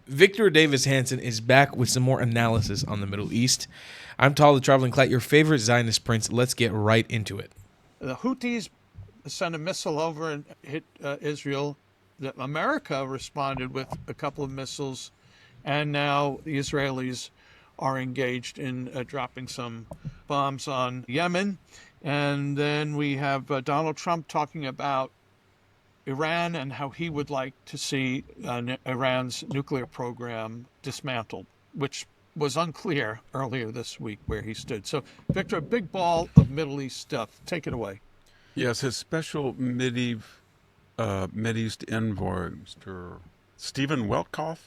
Victor Davis Hanson is back with some more analysis on the Middle East. I'm Tal, the Traveling Clat, your favorite Zionist prince. Let's get right into it. The Houthis sent a missile over and hit Israel. America responded with a couple of missiles, and now the Israelis are engaged in dropping some bombs on Yemen. And then we have Donald Trump talking about Iran and how he would like to see Iran's nuclear program dismantled, which was unclear earlier this week where he stood. So, Victor, a big ball of Middle East stuff. Take it away. Yes, his special Mideast envoy, Mr. Stephen Witkoff,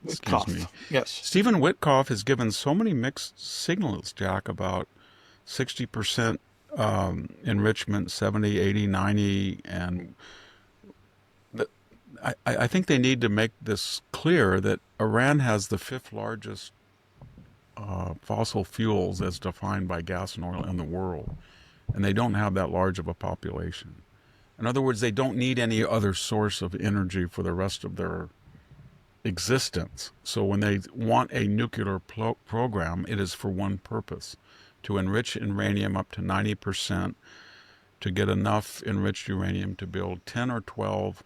excuse me. Yes. Stephen Witkoff has given so many mixed signals, Jack, about 60% enrichment, 70, 80, 90, and I think they need to make this clear that Iran has the 5th largest fossil fuels as defined by gas and oil in the world, and they don't have that large of a population. In other words, they don't need any other source of energy for the rest of their existence. So when they want a nuclear program, it is for one purpose: to enrich uranium up to 90%, to get enough enriched uranium to build 10 or 12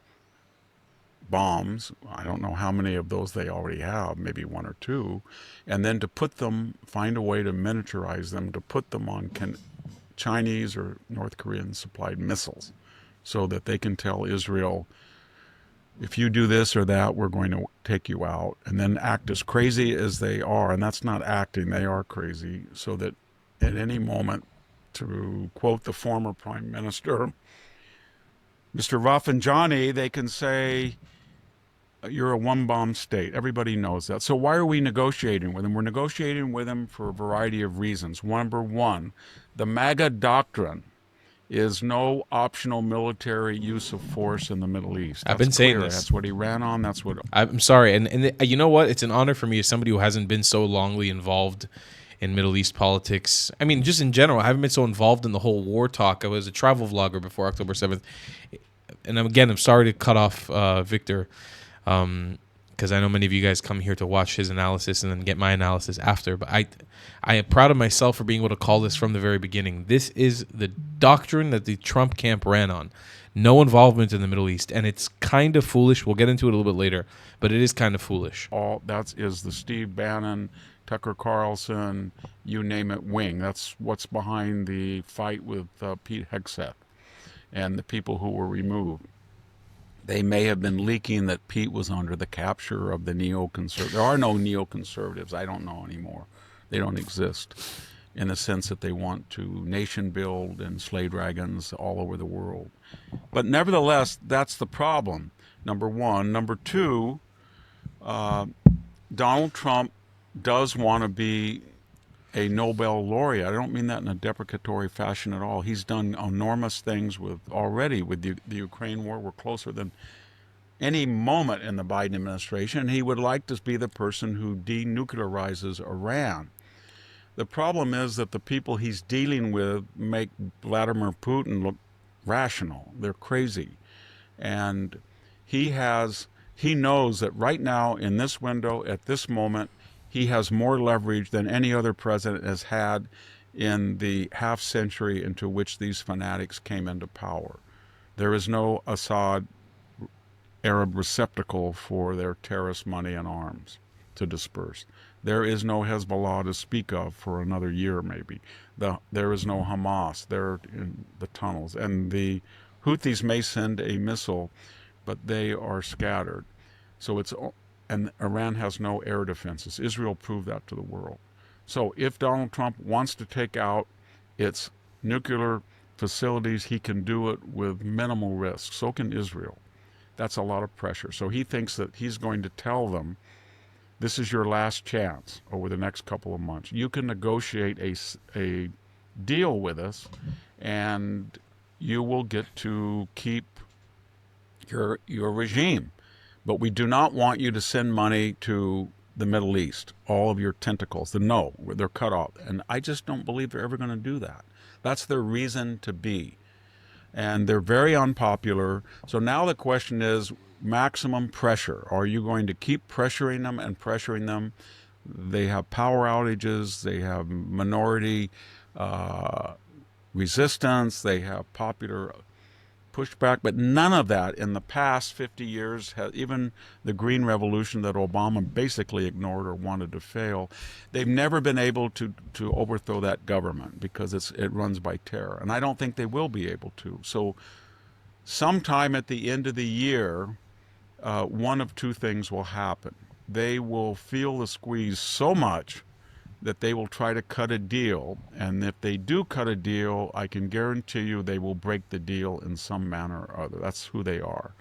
bombs. I don't know how many of those they already have, maybe 1 or 2, and then to put them, find a way to miniaturize them, to put them on Chinese or North Korean supplied missiles, so that they can tell Israel, if you do this or that, we're going to take you out, and then act as crazy as they are. And that's not acting, they are crazy, so that at any moment, to quote the former prime minister, Mr. Rafsanjani, they can say, you're a one-bomb state. Everybody knows that. So why are we negotiating with them? We're negotiating with them for a variety of reasons. Number one, the MAGA doctrine is no optional military use of force in the Middle East. I've been saying this. That's what he ran on. That's what... I'm sorry. And you know what? It's an honor for me as somebody who hasn't been so longly involved in Middle East politics. I mean, just in general, I haven't been so involved in the whole war talk. I was a travel vlogger before October 7th. And again, I'm sorry to cut off Victor, because I know many of you guys come here to watch his analysis and then get my analysis after. But I am proud of myself for being able to call this from the very beginning. This is the doctrine that the Trump camp ran on. No involvement in the Middle East. And it's kind of foolish. We'll get into it a little bit later. But it is kind of foolish. All that is the Steve Bannon, Tucker Carlson, you name it, wing. That's what's behind the fight with Pete Hegseth and the people who were removed. They may have been leaking that Pete was under the capture of the neoconservatives. There are no neoconservatives. I don't know anymore. They don't exist in the sense that they want to nation build and slay dragons all over the world. But nevertheless, that's the problem, number one. Number two, Donald Trump does want to be a Nobel laureate. I don't mean that in a deprecatory fashion at all. He's done enormous things already with the Ukraine war. We're closer than any moment in the Biden administration. He would like to be the person who denuclearizes Iran. The problem is that the people he's dealing with make Vladimir Putin look rational. They're crazy. And he knows that right now, in this window, at this moment, he has more leverage than any other president has had in the half century into which these fanatics came into power. There is no Assad Arab receptacle for their terrorist money and arms to disperse. There is no Hezbollah to speak of for another year, maybe. There is no Hamas. They're in the tunnels. And the Houthis may send a missile, but they are scattered. And Iran has no air defenses. Israel proved that to the world. So if Donald Trump wants to take out its nuclear facilities, he can do it with minimal risk. So can Israel. That's a lot of pressure. So he thinks that he's going to tell them, this is your last chance over the next couple of months. You can negotiate a deal with us, and you will get to keep your regime. But we do not want you to send money to the Middle East, all of your tentacles. They're cut off. And I just don't believe they're ever going to do that. That's their reason to be. And they're very unpopular. So now the question is, maximum pressure. Are you going to keep pressuring them and pressuring them? They have power outages. They have minority resistance. They have popular pushback, but none of that in the past 50 years has, even the Green Revolution that Obama basically ignored or wanted to fail, they've never been able to overthrow that government because it runs by terror. And I don't think they will be able to. So sometime at the end of the year, one of two things will happen. They will feel the squeeze so much that they will try to cut a deal. And if they do cut a deal, I can guarantee you they will break the deal in some manner or other. That's who they are.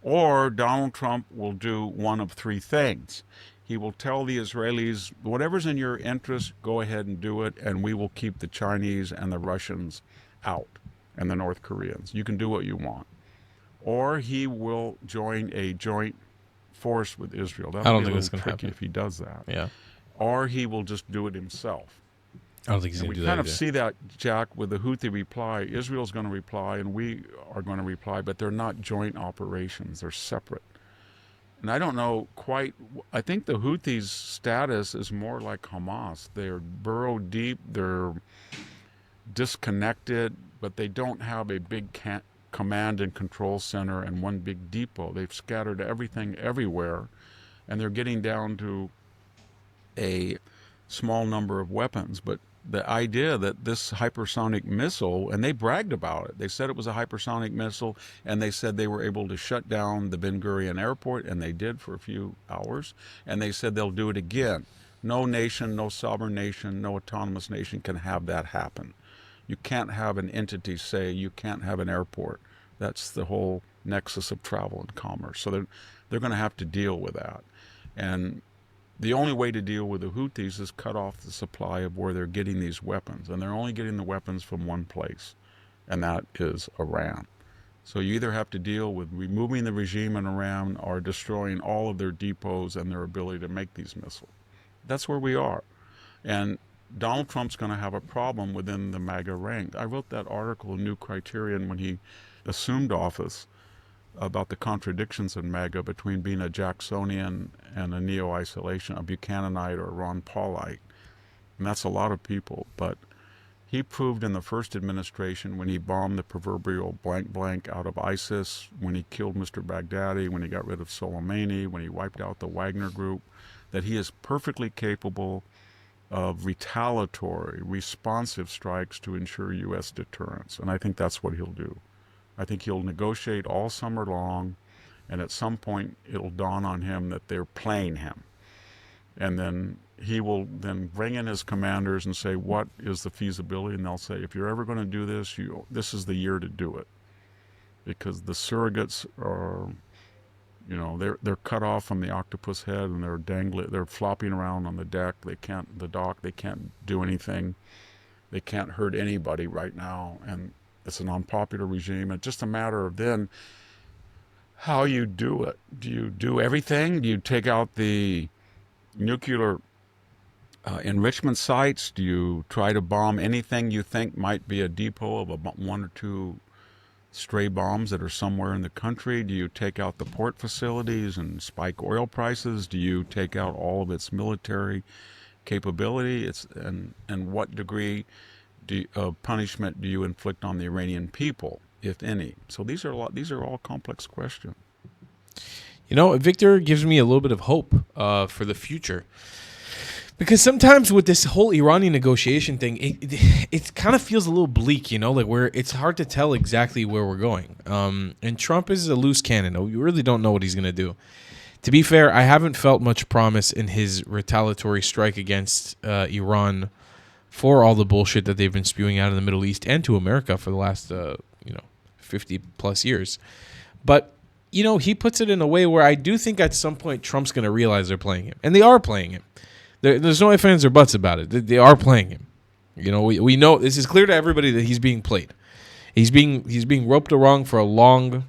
Or Donald Trump will do one of three things. He will tell the Israelis, whatever's in your interest, go ahead and do it, and we will keep the Chinese and the Russians out, and the North Koreans. You can do what you want. Or he will join a joint force with Israel. I don't That'll be think a that's little going to tricky happen. if he does that. Yeah. Or he will just do it himself. I don't think he's And going to we do that kind of either. see that, Jack, with the Houthi reply. Israel's going to reply, and we are going to reply, but they're not joint operations. They're separate. And I don't know quite. I think the Houthis' status is more like Hamas. They're burrowed deep. They're disconnected, but they don't have a big command and control center and one big depot. They've scattered everything everywhere, and they're getting down to a small number of weapons. But the idea that this hypersonic missile, and they bragged about it, they said it was a hypersonic missile, and they said they were able to shut down the Ben Gurion airport, and they did for a few hours, and they said they'll do it again. No nation, no sovereign nation, no autonomous nation can have that happen. You can't have an entity say you can't have an airport. That's the whole nexus of travel and commerce. So they're going to have to deal with that. And the only way to deal with the Houthis is cut off the supply of where they're getting these weapons. And they're only getting the weapons from one place, and that is Iran. So you either have to deal with removing the regime in Iran or destroying all of their depots and their ability to make these missiles. That's where we are. And Donald Trump's going to have a problem within the MAGA rank. I wrote that article, New Criterion, when he assumed office, about the contradictions in MAGA between being a Jacksonian and a neo-isolation, a Buchananite or a Ron Paulite. And that's a lot of people. But he proved in the first administration, when he bombed the proverbial blank out of ISIS, when he killed Mr. Baghdadi, when he got rid of Soleimani, when he wiped out the Wagner Group, that he is perfectly capable of retaliatory, responsive strikes to ensure U.S. deterrence. And I think that's what he'll do. I think he'll negotiate all summer long, and at some point it'll dawn on him that they're playing him. And then he will then bring in his commanders and say, what is the feasibility? And they'll say, if you're ever going to do this, this is the year to do it. Because the surrogates are, they're cut off from the octopus head, and they're flopping around on the deck. They can't do anything. They can't hurt anybody right now. And it's an unpopular regime. It's just a matter of then how you do it. Do you do everything? Do you take out the nuclear enrichment sites? Do you try to bomb anything you think might be a depot of one or two stray bombs that are somewhere in the country? Do you take out the port facilities and spike oil prices? Do you take out all of its military capability? And what degree of punishment do you inflict on the Iranian people, if any? So these are all complex questions. Victor gives me a little bit of hope for the future, because sometimes with this whole Iranian negotiation thing, it kind of feels a little bleak, like it's hard to tell exactly where we're going. And Trump is a loose cannon. We really don't know what he's going to do. To be fair, I haven't felt much promise in his retaliatory strike against Iran for all the bullshit that they've been spewing out in the Middle East and to America for the last 50 plus years. But he puts it in a way where I do think at some point Trump's going to realize they're playing him, and they are playing him. There's no ifs, ands, or buts about it. They are playing him. We know this is clear to everybody that he's being played. He's being roped along for a long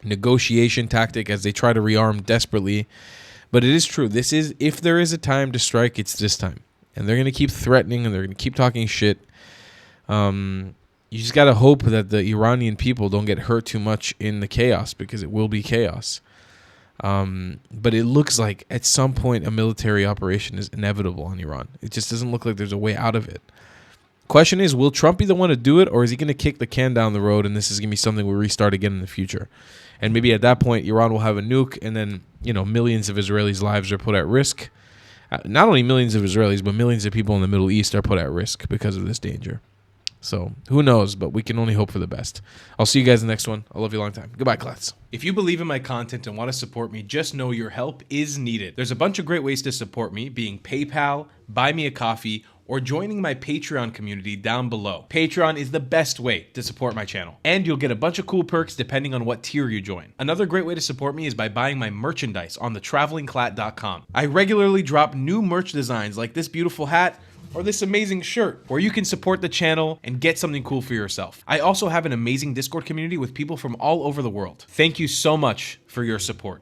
negotiation tactic as they try to rearm desperately. But it is true. This is, if there is a time to strike, it's this time. And they're going to keep threatening, and they're going to keep talking shit. You just got to hope that the Iranian people don't get hurt too much in the chaos, because it will be chaos. But it looks like at some point a military operation is inevitable on Iran. It just doesn't look like there's a way out of it. Question is, will Trump be the one to do it, or is he going to kick the can down the road and this is going to be something we restart again in the future? And maybe at that point, Iran will have a nuke, and then, you know, millions of Israelis' lives are put at risk. Not only millions of Israelis, but millions of people in the Middle East are put at risk because of this danger. So who knows, but we can only hope for the best. I'll see you guys in the next one. I love you a long time. Goodbye, class. If you believe in my content and want to support me, just know your help is needed. There's a bunch of great ways to support me, being PayPal, Buy Me a Coffee, or joining my Patreon community down below. Patreon is the best way to support my channel, and you'll get a bunch of cool perks depending on what tier you join. Another great way to support me is by buying my merchandise on thetravelingclat.com. I regularly drop new merch designs like this beautiful hat, or this amazing shirt, where you can support the channel and get something cool for yourself. I also have an amazing Discord community with people from all over the world. Thank you so much for your support.